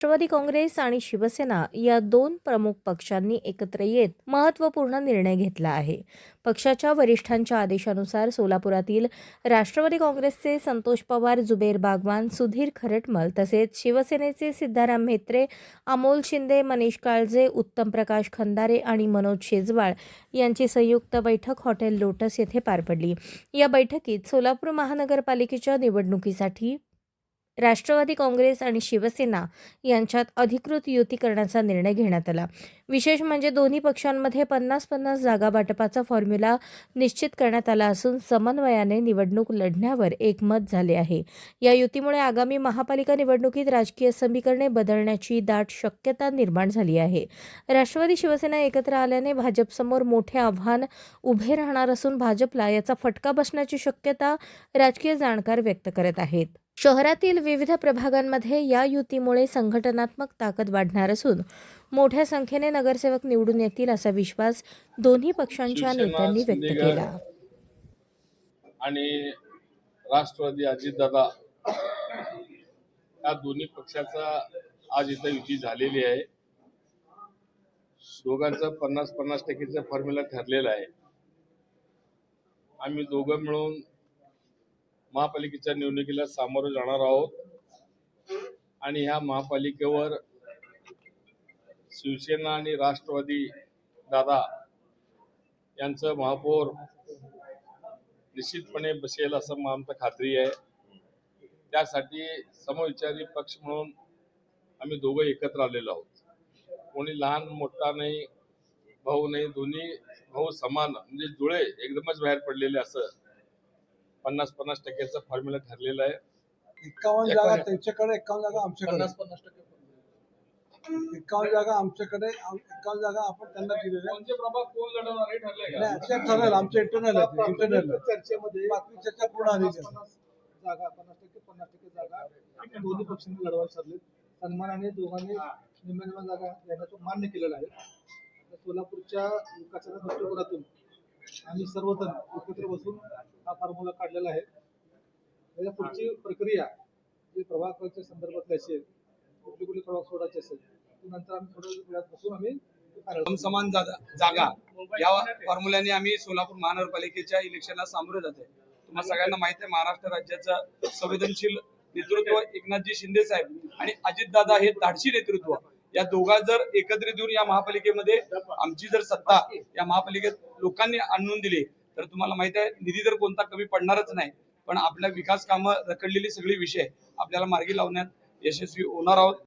राष्ट्रवादी काँग्रेस आणि शिवसेना या दोन प्रमुख पक्षांनी एकत्र येत महत्त्वपूर्ण निर्णय घेतला आहे. पक्षाच्या वरिष्ठांच्या आदेशानुसार सोलापुरातील राष्ट्रवादी काँग्रेसचे संतोष पवार, जुबेर बागवान, सुधीर खरटमल तसेच शिवसेनेचे सिद्धाराम म्हेत्रे, अमोल शिंदे, मनीष काळजे, उत्तम प्रकाश खंदारे आणि मनोज शेजवाळ यांची संयुक्त बैठक हॉटेल लोटस येथे पार पडली. या बैठकीत सोलापूर महानगरपालिकेच्या निवडणुकीसाठी राष्ट्रवादी काँग्रेस आणि शिवसेना यांच्यात अधिकृत युती करण्याचा निर्णय घेण्यात आला. विशेष म्हणजे दोन्ही पक्षांमध्ये 50-50 जागा वाटपाचा फॉर्म्युला निश्चित करण्यात आला असून समन्वयाने निवडणूक लढण्यावर एकमत झाले आहे. या युतीमुळे आगामी महापालिका निवडणुकीत राजकीय समीकरणे बदलण्याची दाट शक्यता निर्माण झाली आहे. राष्ट्रवादी शिवसेना एकत्र आल्याने भाजपसमोर मोठे आव्हान उभे राहणार असून भाजपला याचा फटका बसण्याची शक्यता राजकीय जाणकार व्यक्त करत आहेत. शहरातील विविध प्रभागांमध्ये या युतीमुळे संघटनात्मक ताकद वाढणार असून मोठ्या संख्येने नगरसेवक निवडून येतील असा विश्वास दोन्ही पक्षांच्या नेत्यांनी व्यक्त केला. आणि राष्ट्रवादी अजितदादा या दोन्ही पक्षाचा आज इथं युती झालेली आहे. दोघांचं 50-50% फॉर्म्युला ठरलेला आहे. आम्ही दोघं मिळून महापालिकेच्या निवडणुकीला सामोरं जाणार आहोत आणि ह्या महापालिकेवर शिवसेना आणि राष्ट्रवादी दादा यांचं महापौर निश्चितपणे बसेल असं आमची खात्री आहे. त्यासाठी समविचारी पक्ष म्हणून आम्ही दोघं एकत्र आलेलो आहोत. कोणी लहान मोठा नाही, भाऊ नाही, दोन्ही भाऊ समान म्हणजे जुळे एकदमच बाहेर पडलेले असं 50-50% फॉर्म्युला ठरलेला आहे. 51 जागा त्यांच्याकडे, 51 जागा आमच्याकडे. 51 जागा आमच्याकडे, 51 जागा आपण त्यांना दिलेल्या. कोणते प्रभाग कोण लढवणार हे ठरलंय का? ते ठरलं आमच्या इंटरनल चर्चेमध्ये बातमी चर्चा पूर्ण आली. जागा 50% जागा दोन्ही पक्षांनी लढवायला ठरले. सन्मानाने दोघांनी निम्म्या जागा देण्याचं मान्य केलेलं आहे. सोलापूरच्या विकासाच्या दृष्टिकोनातून आम्ही सर्वजण एकत्र बसून हा फॉर्म्युला काढलेला आहे. त्याच्या पुढची प्रक्रिया जी प्रभागाच्या संदर्भातली असेल, कुठली प्रभाग सोडायचे असेल, नंतर आम्ही थोड्या वेळात बसून आम्ही समान जागा या फॉर्म्युल्याने आम्ही सोलापूर महानगरपालिकेच्या इलेक्शनला सामोरे जाते. तुम्हाला सगळ्यांना माहिती आहे, महाराष्ट्र राज्याचं संवेदनशील नेतृत्व एकनाथजी शिंदे साहेब आणि अजितदादा हे धाडसी नेतृत्व, या दोघा जर एकत्रित येऊन या महापालिकेमध्ये आमची जर सत्ता या महापालिकेत लोकांनी आणून दिली तर तुम्हाला माहिती आहे, निधी तर कोणता कमी पडणारच नाही, पण आपल्या विकास कामं रखडलेली सगळी विषय आपल्याला मार्गी लावण्यात यशस्वी होणार आहोत.